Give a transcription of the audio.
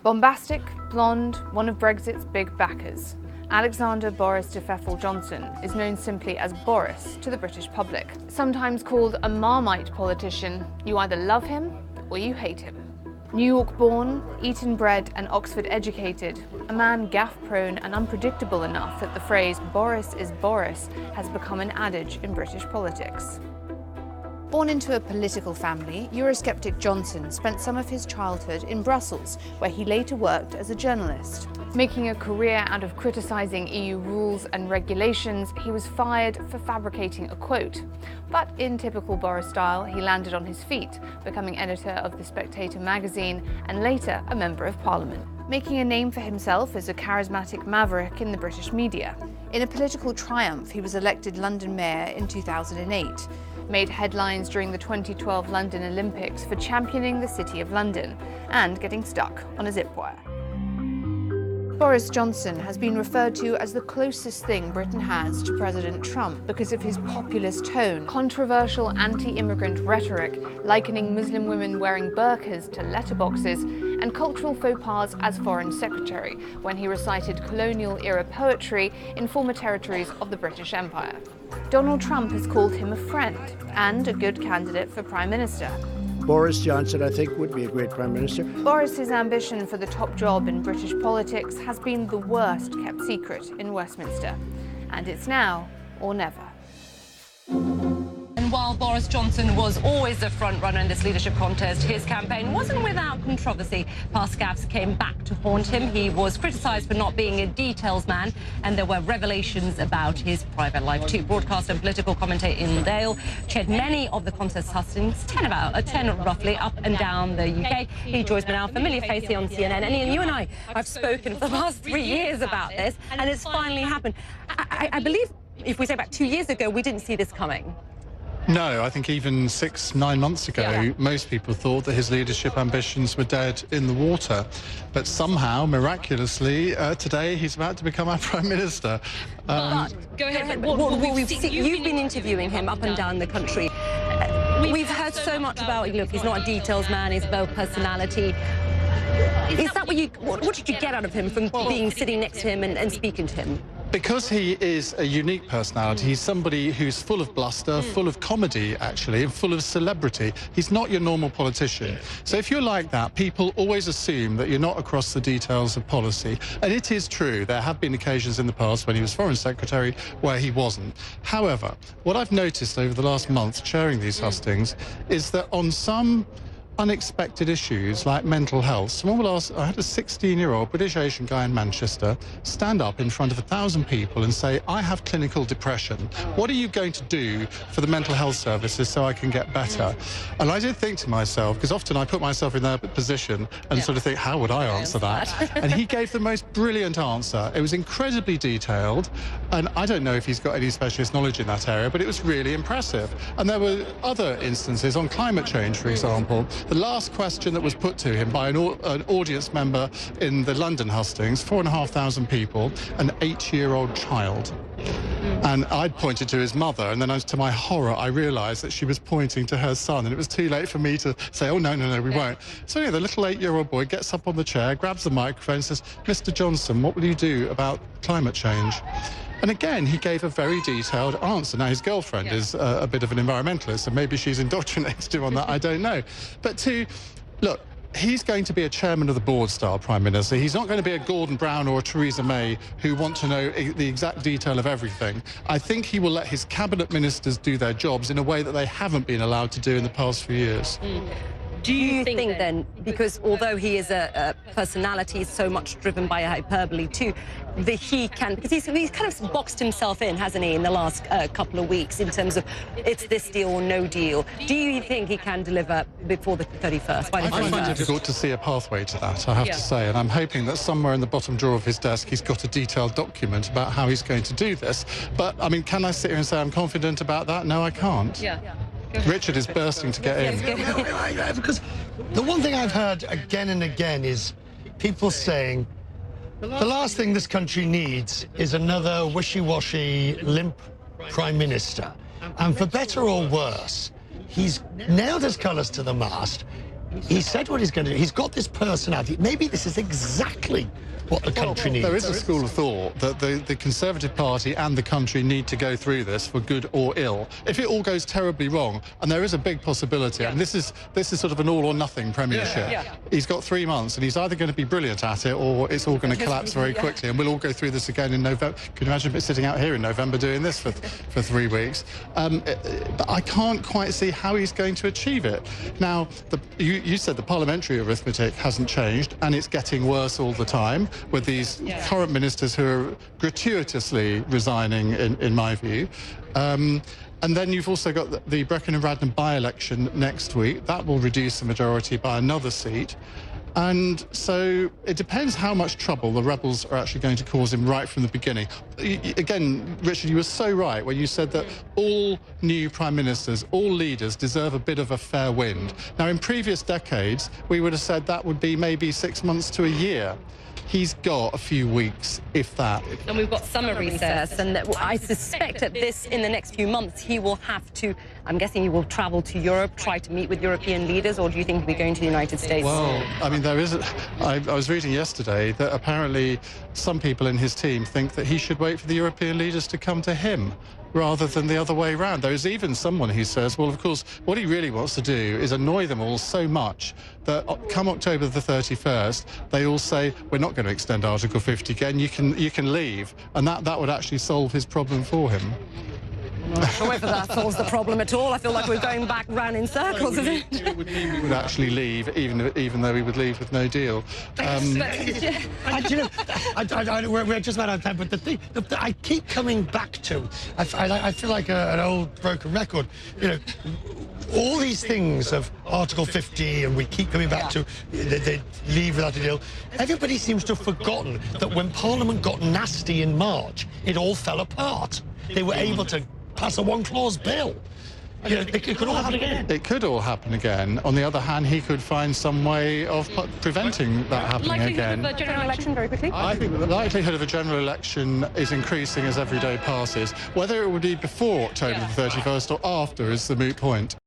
Bombastic, blonde, one of Brexit's big backers, Alexander Boris Johnson is known simply as Boris to the British public. Sometimes called a Marmite politician, you either love him or you hate him. New York-born, Eton-bred and Oxford-educated, a man gaffe-prone and unpredictable enough that the phrase "Boris is Boris" has become an adage in British politics. Born into a political family, Eurosceptic Johnson spent some of his childhood in Brussels, where he later worked as a journalist. Making a career out of criticising EU rules and regulations, he was fired for fabricating a quote. But in typical Boris style, he landed on his feet, becoming editor of The Spectator magazine and later a Member of Parliament, making a name for himself as a charismatic maverick in the British media. In a political triumph, he was elected London Mayor in 2008. Made headlines during the 2012 London Olympics for championing the City of London and getting stuck on a zip wire. Boris Johnson has been referred to as the closest thing Britain has to President Trump because of his populist tone, controversial anti-immigrant rhetoric, likening Muslim women wearing burqas to letterboxes, and cultural faux pas as Foreign Secretary when he recited colonial-era poetry in former territories of the British Empire. Donald Trump has called him a friend and a good candidate for Prime Minister. Boris Johnson, I think, would be a great Prime Minister. Boris's ambition for the top job in British politics has been the worst kept secret in Westminster. And it's now or never. And while Boris Johnson was always the front-runner in this leadership contest, his campaign wasn't without controversy. Past gaffes came back to haunt him. He was criticised for not being a details man, and there were revelations about his private life too. Broadcaster and political commentator Ian Dale chaired many of the contest hustings, 10 roughly, up and down the UK. He joins me now, familiar face here on CNN. And Ian, you and I have spoken for the last 3 years about this, and it's finally happened. I believe, if we say back 2 years ago, we didn't see this coming. No, I think even 6-9 months ago, most people thought that his leadership ambitions were dead in the water. But somehow, miraculously, today he's about to become our Prime Minister. Go ahead. You've been interviewing him up and down the country. We've heard so much about, look, he's not a details man, he's about personality. Is that what did you get out of him from sitting next to him and speaking to him? Because he is a unique personality, he's somebody who's full of bluster, full of comedy, actually, and full of celebrity. He's not your normal politician. So if you're like that, people always assume that you're not across the details of policy. And it is true, there have been occasions in the past when he was Foreign Secretary where he wasn't. However, what I've noticed over the last month chairing these hustings is that on some unexpected issues like mental health, someone will ask, I had a 16-year-old British Asian guy in Manchester stand up in front of 1,000 people and say, I have clinical depression. What are you going to do for the mental health services so I can get better? And I did think to myself, because often I put myself in their position and sort of think, how would I answer that? And he gave the most brilliant answer. It was incredibly detailed, and I don't know if he's got any specialist knowledge in that area, but it was really impressive. And there were other instances on climate change, for example. The last question that was put to him by an audience member in the London hustings, 4,500 people, an 8-year-old child. And I'd pointed to his mother, and then to my horror, I realised that she was pointing to her son, and it was too late for me to say, oh, no, we won't. So anyway, the little 8-year-old boy gets up on the chair, grabs the microphone and says, Mr. Johnson, what will you do about climate change? And again, he gave a very detailed answer. Now, his girlfriend is a bit of an environmentalist, and maybe she's indoctrinated him on that, I don't know. But look, he's going to be a chairman of the board style Prime Minister. He's not going to be a Gordon Brown or a Theresa May who want to know the exact detail of everything. I think he will let his cabinet ministers do their jobs in a way that they haven't been allowed to do in the past few years. Do you think then, because although he is a personality so much driven by hyperbole too, that he can, because he's kind of boxed himself in, hasn't he, in the last couple of weeks in terms of it's this deal or no deal. Do you think he can deliver before the 31st? I find it difficult to see a pathway to that, I have to say, and I'm hoping that somewhere in the bottom drawer of his desk he's got a detailed document about how he's going to do this. But, I mean, can I sit here and say I'm confident about that? No, I can't. Richard is bursting to get in. Because the one thing I've heard again and again is people saying the last thing this country needs is another wishy-washy, limp Prime Minister. And for better or worse, he's nailed his colours to the mast. He said what he's going to do. He's got this personality. Maybe this is exactly what the country needs. There is a school of thought that the Conservative Party and the country need to go through this for good or ill. If it all goes terribly wrong, and there is a big possibility, and this is sort of an all-or-nothing premiership, he's got 3 months, and he's either going to be brilliant at it, or it's all going to collapse very quickly, and we'll all go through this again in November. Can you imagine sitting out here in November doing this for 3 weeks? But I can't quite see how he's going to achieve it. Now, you said the parliamentary arithmetic hasn't changed, and it's getting worse all the time, with these current ministers who are gratuitously resigning, in my view. And then you've also got the Brecon and Radnor by-election next week. That will reduce the majority by another seat. And so it depends how much trouble the rebels are actually going to cause him right from the beginning. Again, Richard, you were so right when you said that all new prime ministers, all leaders deserve a bit of a fair wind. Now, in previous decades, we would have said that would be maybe 6 months to a year. He's got a few weeks, if that. And we've got summer recess, and I suspect that in the next few months, he will have to, I'm guessing he will travel to Europe, try to meet with European leaders, or do you think he'll be going to the United States? Well, I mean, I was reading yesterday that apparently some people in his team think that he should wait for the European leaders to come to him, rather than the other way around. There's even someone who says, well, of course, what he really wants to do is annoy them all so much that come October the 31st, they all say, we're not going to extend Article 50 again, you can leave. And that would actually solve his problem for him. I'm not sure if that solves the problem at all. I feel like we're going back round in circles, isn't it? It would mean we would actually leave, even though we would leave with no deal. We're just about out of time, but the thing that I keep coming back to, I feel like an old broken record, you know, all these things of Article 50, and we keep coming back to they leave without a deal. Everybody seems to have forgotten that when Parliament got nasty in March, it all fell apart. They were able to pass a one-clause bill. You know, it could all happen again. It could all happen again. On the other hand, he could find some way of preventing that happening again. Likelihood of a general election, very quickly? I think that the likelihood of a general election is increasing as every day passes. Whether it would be before October the 31st or after is the moot point.